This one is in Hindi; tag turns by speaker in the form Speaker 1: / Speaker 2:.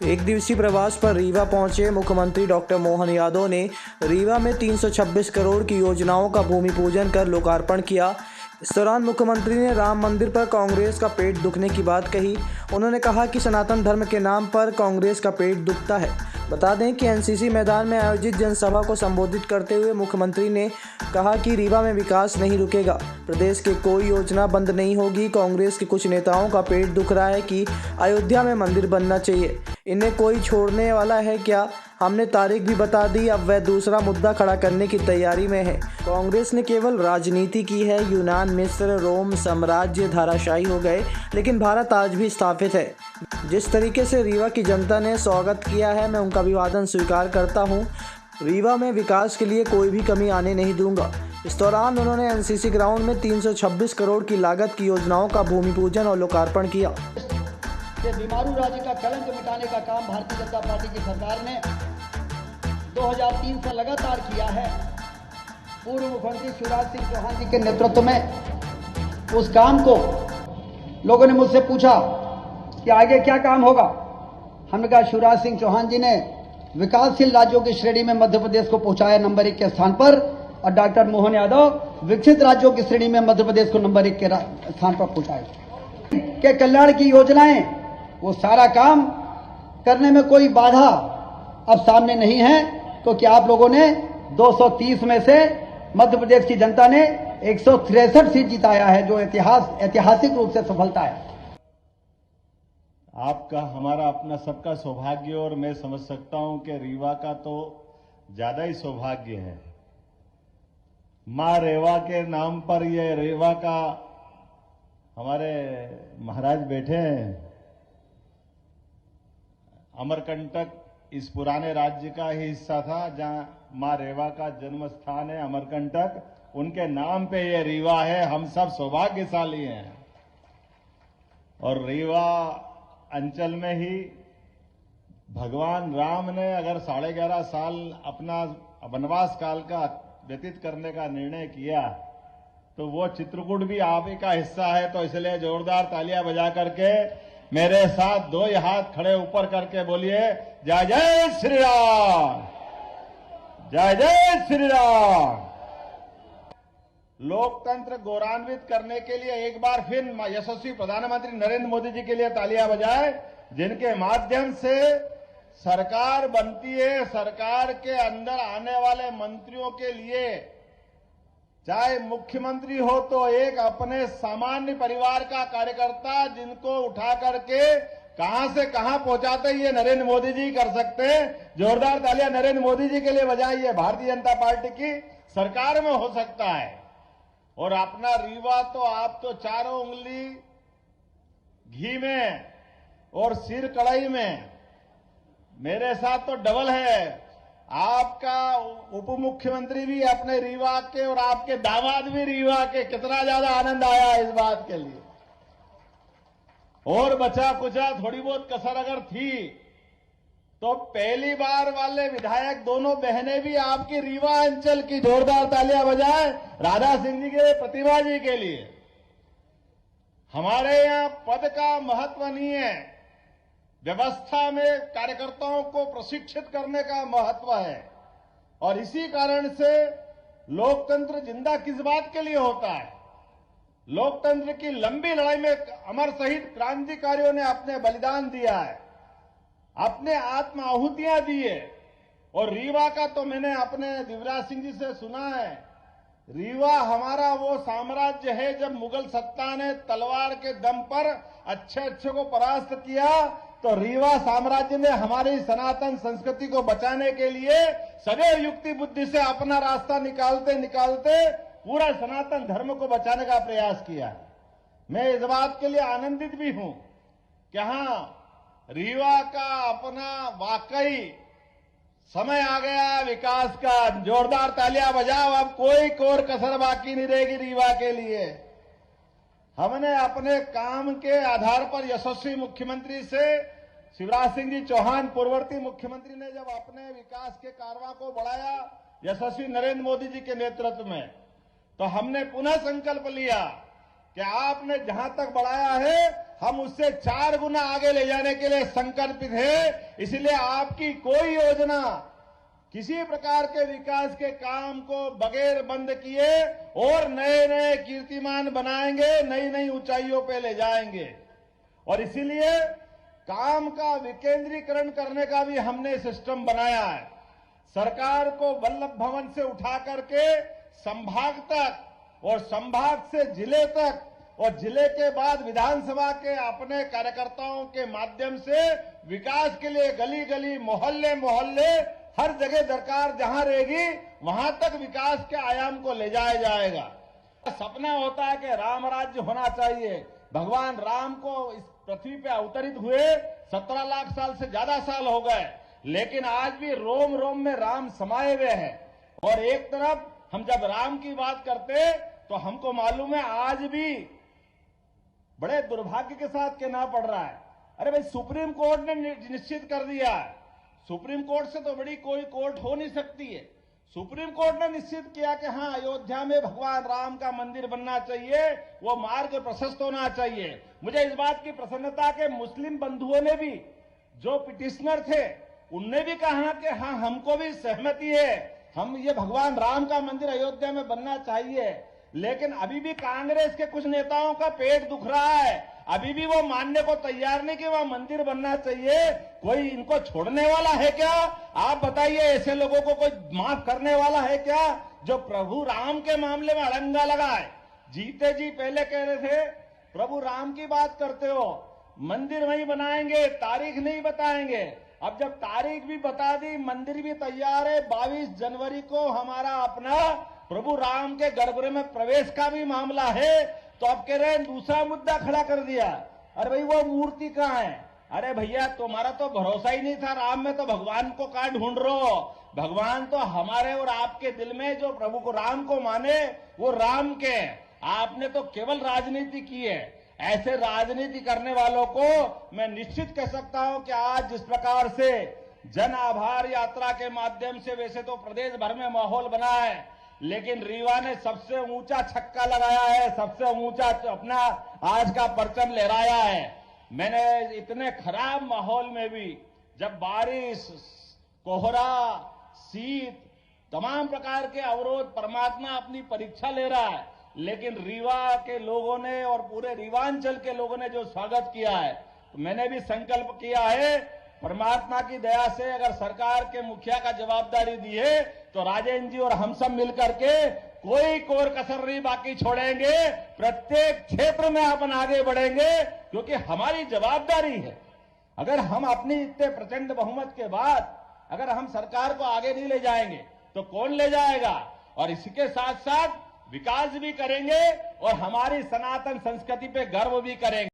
Speaker 1: एक दिवसीय प्रवास पर रीवा पहुंचे मुख्यमंत्री डॉक्टर मोहन यादव ने रीवा में 326 करोड़ की योजनाओं का भूमि पूजन कर लोकार्पण किया। इस दौरान मुख्यमंत्री ने राम मंदिर पर कांग्रेस का पेट दुखने की बात कही। उन्होंने कहा कि सनातन धर्म के नाम पर कांग्रेस का पेट दुखता है। बता दें कि एनसीसी मैदान में आयोजित जनसभा को संबोधित करते हुए मुख्यमंत्री ने कहा कि रीवा में विकास नहीं रुकेगा, प्रदेश की कोई योजना बंद नहीं होगी। कांग्रेस के कुछ नेताओं का पेट दुख रहा है कि अयोध्या में मंदिर बनना चाहिए, इन्हें कोई छोड़ने वाला है क्या? हमने तारीख भी बता दी, अब वह दूसरा मुद्दा खड़ा करने की तैयारी में है। कांग्रेस ने केवल राजनीति की है, यूनान, मिस्र, रोम साम्राज्य धाराशायी हो गए, लेकिन भारत आज भी स्थापित है। जिस तरीके से रीवा की जनता ने स्वागत किया है, मैं उनका अभिवादन स्वीकार करता हूं। रीवा में विकास के लिए कोई भी कमी आने नहीं दूंगा। इस दौरान उन्होंने एनसीसी ग्राउंड में 326 करोड़ की लागत की योजनाओं का भूमि पूजन और लोकार्पण किया।
Speaker 2: बीमारू राज्य का कलंक मिटाने का काम भारतीय जनता पार्टी की सरकार ने 2003 से लगातार किया है। पूर्व मुख्यमंत्री शिवराज सिंह चौहान जी के नेतृत्व में उस काम को लोगों ने मुझसे पूछा कि आगे क्या काम होगा। हमने कहा शिवराज सिंह चौहान जी ने विकासशील राज्यों की श्रेणी में मध्य प्रदेश को पहुंचाया नंबर 1 के स्थान पर, और डॉक्टर मोहन यादव विकसित राज्यों की श्रेणी में मध्य प्रदेश को नंबर 1 के स्थान पर पहुंचाए। के कल्याण की योजनाएं, वो सारा काम करने में कोई बाधा अब सामने नहीं है, क्योंकि आप लोगों ने 230 में से मध्य प्रदेश की जनता ने 163 सीट जिताया है, जो ऐतिहासिक रूप से सफलता है।
Speaker 3: आपका, हमारा, अपना सबका सौभाग्य, और मैं समझ सकता हूं कि रीवा का तो ज्यादा ही सौभाग्य है। मां रेवा के नाम पर ये रेवा का हमारे महाराज बैठे हैं। अमरकंटक इस पुराने राज्य का ही हिस्सा था, जहां मां रेवा का जन्म स्थान है अमरकंटक, उनके नाम पे ये रीवा है। हम सब सौभाग्यशाली हैं। और रीवा अंचल में ही भगवान राम ने अगर 11.5 साल अपना वनवास काल का व्यतीत करने का निर्णय किया, तो वो चित्रकूट भी आप ही का हिस्सा है। तो इसलिए जोरदार तालियां बजा करके मेरे साथ 2 हाथ खड़े ऊपर करके बोलिए, जय जय श्री राम, जय जय श्री राम। लोकतंत्र गौरवान्वित करने के लिए एक बार फिर यशस्वी प्रधानमंत्री नरेंद्र मोदी जी के लिए तालियां बजाएं, जिनके माध्यम से सरकार बनती है। सरकार के अंदर आने वाले मंत्रियों के लिए, चाहे मुख्यमंत्री हो तो एक अपने सामान्य परिवार का कार्यकर्ता, जिनको उठा करके कहां से कहां पहुंचाते ये नरेंद्र मोदी जी कर सकते हैं। जोरदार तालियां नरेंद्र मोदी जी के लिए बजाइए। भारतीय जनता पार्टी की सरकार में हो सकता है। और अपना रीवा तो आप तो चारों उंगली घी में और सिर कढ़ाई में, मेरे साथ तो डबल है। आपका उप मुख्यमंत्री भी अपने रीवा के और आपके दामाद भी रीवा के, कितना ज्यादा आनंद आया इस बात के लिए। और बचा कुचा थोड़ी बहुत कसर अगर थी तो पहली बार वाले विधायक दोनों बहनें भी आपकी रीवा अंचल की। जोरदार तालियां बजाएं राधा सिंह जी के लिए, प्रतिभा जी के लिए। हमारे यहां पद का महत्व नहीं है, व्यवस्था में कार्यकर्ताओं को प्रशिक्षित करने का महत्व है। और इसी कारण से लोकतंत्र जिंदा किस बात के लिए होता है? लोकतंत्र की लंबी लड़ाई में अमर शहीद क्रांतिकारियों ने अपने बलिदान दिया है, अपने आत्म आहुतियां दी है। और रीवा का तो मैंने अपने दिवराज सिंह जी से सुना है, रीवा हमारा वो साम्राज्य है जब मुगल सत्ता ने तलवार के दम पर अच्छे को परास्त किया, तो रीवा साम्राज्य ने हमारी सनातन संस्कृति को बचाने के लिए सदैव युक्ति बुद्धि से अपना रास्ता निकालते निकालते पूरा सनातन धर्म को बचाने का प्रयास किया। मैं इस बात के लिए आनंदित भी हूं कि हां, रीवा का अपना वाकई समय आ गया विकास का। जोरदार तालियां बजाओ, अब कोई कोर कसर बाकी नहीं रहेगी रीवा के लिए। हमने अपने काम के आधार पर यशस्वी मुख्यमंत्री से शिवराज सिंह जी चौहान, पूर्ववर्ती मुख्यमंत्री ने जब अपने विकास के कारवां को बढ़ाया यशस्वी नरेंद्र मोदी जी के नेतृत्व में, तो हमने पुनः संकल्प लिया कि आपने जहां तक बढ़ाया है हम उससे 4 गुना आगे ले जाने के लिए संकल्पित हैं। इसलिए आपकी कोई योजना, किसी प्रकार के विकास के काम को बगैर बंद किए और नए नए कीर्तिमान बनाएंगे, नई नई ऊंचाइयों पे ले जाएंगे। और इसीलिए काम का विकेंद्रीकरण करने का भी हमने सिस्टम बनाया है। सरकार को वल्लभ भवन से उठा करके संभाग तक और संभाग से जिले तक और जिले के बाद विधानसभा के अपने कार्यकर्ताओं के माध्यम से विकास के लिए गली गली, मोहल्ले मोहल्ले, हर जगह दरकार जहां रहेगी वहां तक विकास के आयाम को ले जाया जाएगा। सपना होता है कि राम राज्य होना चाहिए। भगवान राम को इस पृथ्वी पे अवतरित हुए 17 लाख साल से ज्यादा साल हो गए, लेकिन आज भी रोम रोम में राम समाये हुए हैं। और एक तरफ हम जब राम की बात करते तो हमको मालूम है आज भी बड़े दुर्भाग्य के साथ कहना पड़ रहा है, अरे भाई सुप्रीम कोर्ट ने निश्चित कर दिया है। सुप्रीम कोर्ट से तो बड़ी कोई कोर्ट हो नहीं सकती है। सुप्रीम कोर्ट ने निश्चित किया कि हां, अयोध्या में भगवान राम का मंदिर बनना चाहिए, वो मार्ग प्रशस्त होना चाहिए। मुझे इस बात की प्रसन्नता के मुस्लिम बंधुओं ने भी, जो पिटिशनर थे, उनने भी कहा कि हां, हमको भी सहमति है, हम ये भगवान राम का मंदिर अयोध्या में बनना चाहिए। लेकिन अभी भी कांग्रेस के कुछ नेताओं का पेट दुख रहा है, अभी भी वो मानने को तैयार नहीं कि वह मंदिर बनना चाहिए। कोई इनको छोड़ने वाला है क्या? आप बताइए, ऐसे लोगों को कोई माफ करने वाला है क्या जो प्रभु राम के मामले में अड़ंगा लगाए? जीते जी पहले कह रहे थे प्रभु राम की बात करते हो, मंदिर वहीं बनाएंगे, तारीख नहीं बताएंगे। अब जब तारीख भी बता दी, मंदिर भी तैयार है, 22 जनवरी को हमारा अपना प्रभु राम के गर्भगृह में प्रवेश का भी मामला है, तो अब कह रहे हैं दूसरा मुद्दा खड़ा कर दिया। अरे भाई वो मूर्ति कहाँ है? अरे भैया तुम्हारा तो भरोसा ही नहीं था राम में, तो भगवान को कहाँ ढूंढ रहे हो? भगवान तो हमारे और आपके दिल में, जो प्रभु को राम को माने वो राम के। आपने तो केवल राजनीति की है। ऐसे राजनीति करने वालों को मैं निश्चित कह सकता हूं कि आज जिस प्रकार से जन आभार यात्रा के माध्यम से वैसे तो प्रदेश भर में माहौल बना है, लेकिन रीवा ने सबसे ऊंचा छक्का लगाया है, सबसे ऊंचा अपना आज का परचम लहराया है। मैंने इतने खराब माहौल में भी, जब बारिश, कोहरा, शीत, तमाम प्रकार के अवरोध, परमात्मा अपनी परीक्षा ले रहा है, लेकिन रीवा के लोगों ने और पूरे रीवांचल के लोगों ने जो स्वागत किया है, तो मैंने भी संकल्प किया है, परमात्मा की दया से अगर सरकार के मुखिया का जवाबदारी दी है तो राजेंद्र जी और हम सब मिलकर के कोई कोर कसर नहीं बाकी छोड़ेंगे। प्रत्येक क्षेत्र में अपन आगे बढ़ेंगे, क्योंकि हमारी जवाबदारी है। अगर हम अपनी इतने प्रचंड बहुमत के बाद अगर हम सरकार को आगे नहीं ले जाएंगे तो कौन ले जाएगा? और इसके साथ साथ विकास भी करेंगे और हमारी सनातन संस्कृति पे गर्व भी करेंगे।